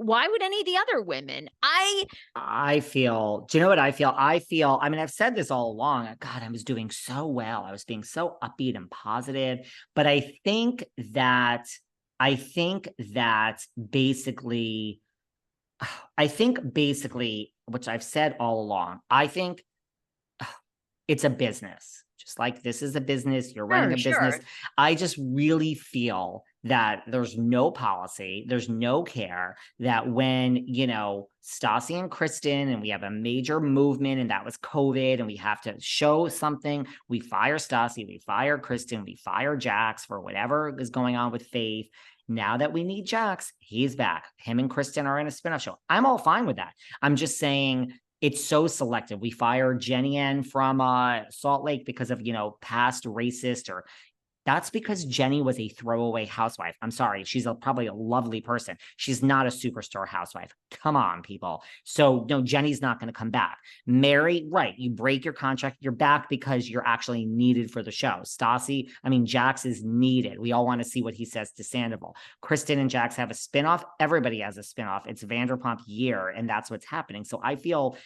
why would any of the other women? I feel, do you know what I feel? I mean, I've said this all along. God, I was doing so well. I was being so upbeat and positive. But I think that basically, which I've said all along, I think it's a business. Just like this is a business, you're running a business. I just really feel that there's no policy, there's no care, that when, Stassi and Kristen, and we have a major movement, and that was COVID, and we have to show something, we fire Stassi, we fire Kristen, we fire Jax for whatever is going on with Faith. Now that we need Jax, he's back. Him and Kristen are in a spinoff show. I'm all fine with that. I'm just saying, it's so selective. We fired Jenny Ann from Salt Lake because of, past racist, or that's because Jenny was a throwaway housewife. I'm sorry. She's probably a lovely person. She's not a superstar housewife. Come on, people. So no, Jenny's not going to come back. Mary, right. You break your contract. You're back because you're actually needed for the show. Stassi, Jax is needed. We all want to see what he says to Sandoval. Kristen and Jax have a spinoff. Everybody has a spinoff. It's Vanderpump year, and that's what's happening. So I feel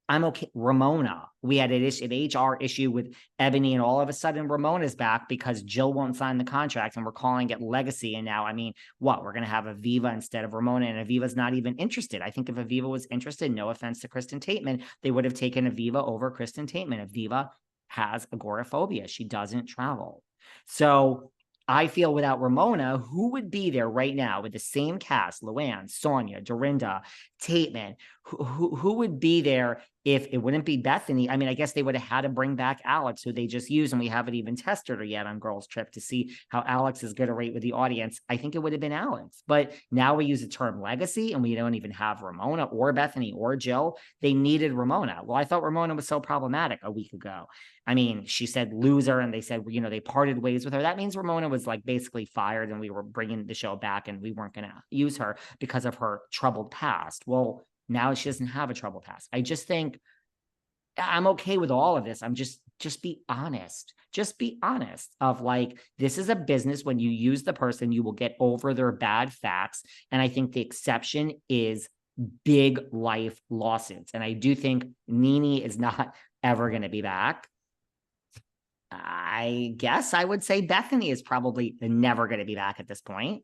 I'm okay. Ramona, we had an HR issue with Ebony, and all of a sudden Ramona's back because Jill won't sign the contract, and we're calling it legacy. And now, we're going to have Aviva instead of Ramona, and Aviva's not even interested. I think if Aviva was interested, no offense to Kristen Tateman, they would have taken Aviva over Kristen Tateman. Aviva has agoraphobia. She doesn't travel. So I feel without Ramona, who would be there right now with the same cast, Luann, Sonia, Dorinda, Tateman, who would be there if it wouldn't be Bethany? I guess they would have had to bring back Alex, who they just used, and we haven't even tested her yet on Girls Trip to see how Alex is going to rate with the audience. I think it would have been Alex, but now we use the term legacy, and we don't even have Ramona or Bethany or Jill. They needed Ramona. Well, I thought Ramona was so problematic a week ago. She said loser, and they said, they parted ways with her. That means Ramona was basically fired, and we were bringing the show back, and we weren't going to use her because of her troubled past. Well, now she doesn't have a troubled past. I just think I'm okay with all of this. I'm just be honest. Just be honest of this is a business. When you use the person, you will get over their bad facts. And I think the exception is big life lawsuits. And I do think Nene is not ever going to be back. I guess I would say Bethany is probably never going to be back at this point.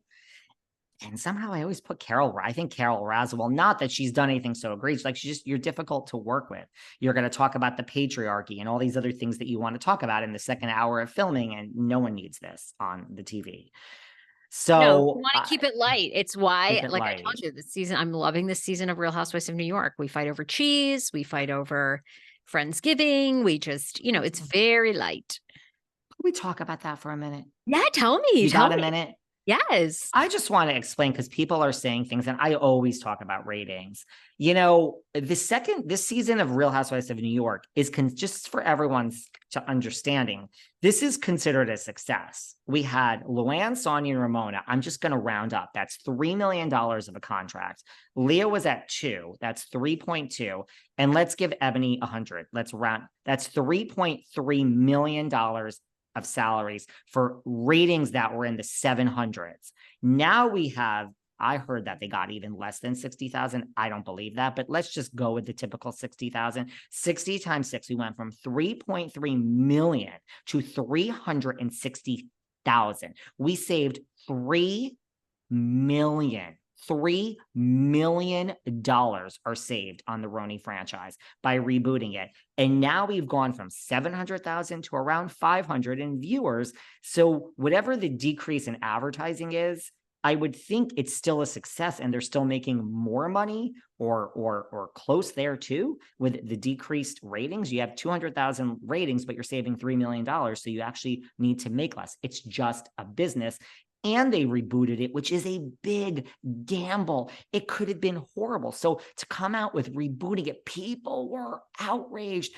And somehow I always put Carol. I think Carol Razzle, not that she's done anything so egregious, you're difficult to work with. You're going to talk about the patriarchy and all these other things that you want to talk about in the second hour of filming, and no one needs this on the TV. So no, you want to keep it light. It's why, I told you, this season, I'm loving this season of Real Housewives of New York. We fight over cheese. We fight over Friendsgiving. We just, it's very light. Can we talk about that for a minute? Yeah, tell me. You got a minute? Yes. I just want to explain, because people are saying things, and I always talk about ratings. This season of Real Housewives of New York is just for everyone's understanding. This is considered a success. We had Luann, Sonia, and Ramona. I'm just going to round up. That's $3 million of a contract. Leah was at 2. That's 3.2. And let's give Ebony 100. Let's round. That's $3.3 million of salaries for ratings that were in the 700s. Now we have, I heard that they got even less than 60,000. I don't believe that, but let's just go with the typical 60,000. 60 times 6, we went from 3.3 million to 360,000. We saved $3 million. $3 million are saved on the RHONY franchise by rebooting it. And now we've gone from 700,000 to around 500 in viewers. So whatever the decrease in advertising is, I would think it's still a success, and they're still making more money or close there too with the decreased ratings. You have 200,000 ratings, but you're saving $3 million. So you actually need to make less. It's just a business. And they rebooted it, which is a big gamble. It could have been horrible. So to come out with rebooting it, people were outraged.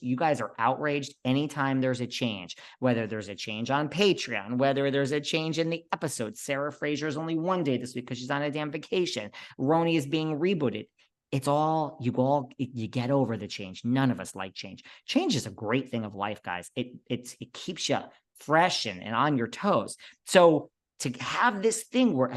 You guys are outraged anytime there's a change, whether there's a change on Patreon, whether there's a change in the episode. Sarah Fraser's only one day this week because she's on a damn vacation. RHONY is being rebooted. It's all, you get over the change. None of us like change. Change is a great thing of life, guys. It keeps you fresh and on your toes. So to have this thing where,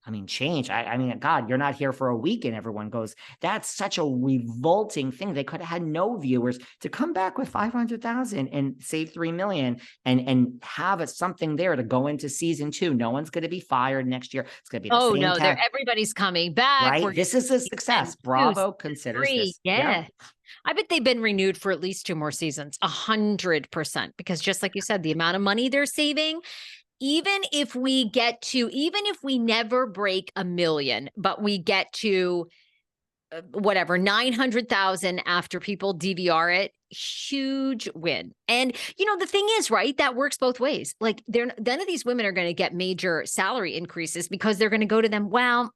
I mean, change. I mean, God, you're not here for a week and everyone goes, that's such a revolting thing. They could have had no viewers to come back with 500,000 and save 3 million and have something there to go into season 2. No one's going to be fired next year. It's going to be the same no, cast. everybody's coming back. Right. This is a success. Bravo considers this. Yeah. I bet they've been renewed for at least 2 more seasons, 100%, because just like you said, the amount of money they're saving, even if we never break 1 million, but we get to whatever, 900,000 after people DVR it, huge win. And, the thing is, right, that works both ways. Like none of these women are going to get major salary increases because they're going to go to them. Well,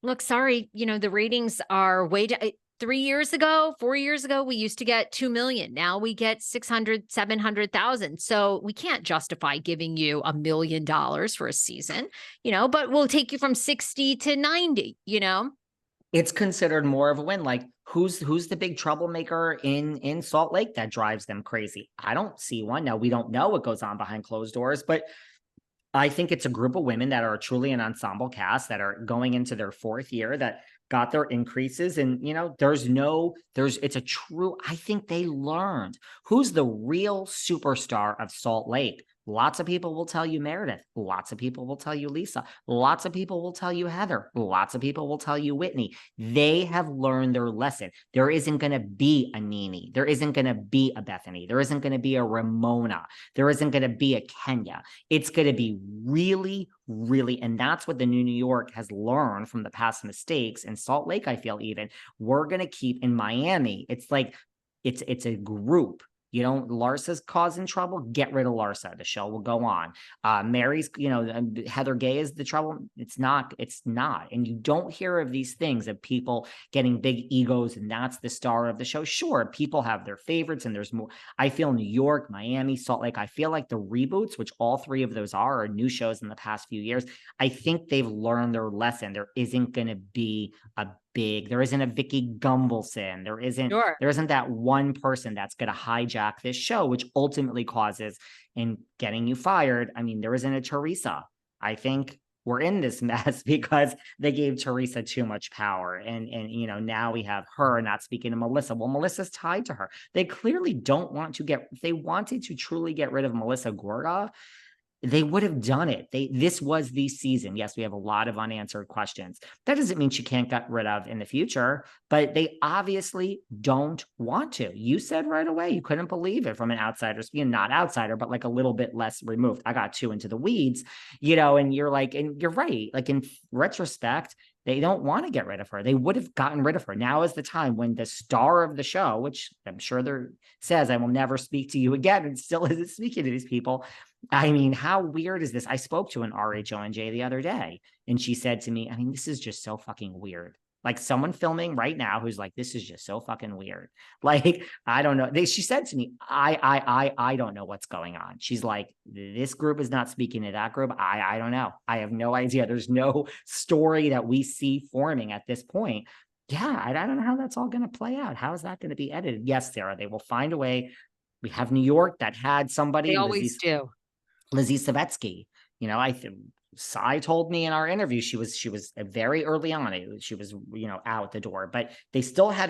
look, sorry, the ratings are way down. 3 years ago, 4 years ago, we used to get 2 million. Now we get 600, 700,000. So we can't justify giving you $1 million for a season, but we'll take you from 60 to 90, It's considered more of a win. Like who's the big troublemaker in Salt Lake that drives them crazy? I don't see one. Now, we don't know what goes on behind closed doors, but I think it's a group of women that are truly an ensemble cast that are going into their 4th year that got their increases. And, it's a true, I think they learned who's the real superstar of Salt Lake. Lots of people will tell you Meredith. Lots of people will tell you Lisa. Lots of people will tell you Heather. Lots of people will tell you Whitney. They have learned their lesson. There isn't going to be a Nene. There isn't going to be a Bethany. There isn't going to be a Ramona. There isn't going to be a Kenya. It's going to be really, really, and that's what the New York has learned from the past mistakes. And Salt Lake, I feel even, we're going to keep in Miami. It's like, it's a group. Larsa's causing trouble, get rid of Larsa. The show will go on. Mary's, Heather Gay is the trouble. It's not. And you don't hear of these things of people getting big egos and that's the star of the show. Sure, people have their favorites and there's more. I feel New York, Miami, Salt Lake, I feel like the reboots, which all 3 of those are new shows in the past few years, I think they've learned their lesson. There isn't going to be there isn't a Vicky Gumbelson. There isn't that one person that's going to hijack this show, which ultimately causes in getting you fired. I mean, there isn't a Teresa. I think we're in this mess because they gave Teresa too much power. And now we have her not speaking to Melissa. Well, Melissa's tied to her. They clearly don't want to if they wanted to truly get rid of Melissa Gorga, they would have done it. This was the season. Yes, we have a lot of unanswered questions. That doesn't mean she can't get rid of in the future, but they obviously don't want to. You said right away, you couldn't believe it from an outsider's view, not outsider, but like a little bit less removed. I got too into the weeds, and you're like, and you're right. Like in retrospect, they don't want to get rid of her. They would have gotten rid of her. Now is the time when the star of the show, which I'm sure says, I will never speak to you again, and still isn't speaking to these people. I mean, how weird is this? I spoke to an RHONJ the other day, and she said to me, I mean, this is just so fucking weird. Like someone filming right now who's like, this is just so fucking weird. Like, I don't know. She said to me, I don't know what's going on. She's like, this group is not speaking to that group. I don't know. I have no idea. There's no story that we see forming at this point. Yeah, I don't know how that's all going to play out. How is that going to be edited? Yes, Sarah, they will find a way. We have New York that had somebody. They always do. Lizzie Savetsky, Sai told me in our interview, she was very early on. She was, out the door, but they still had a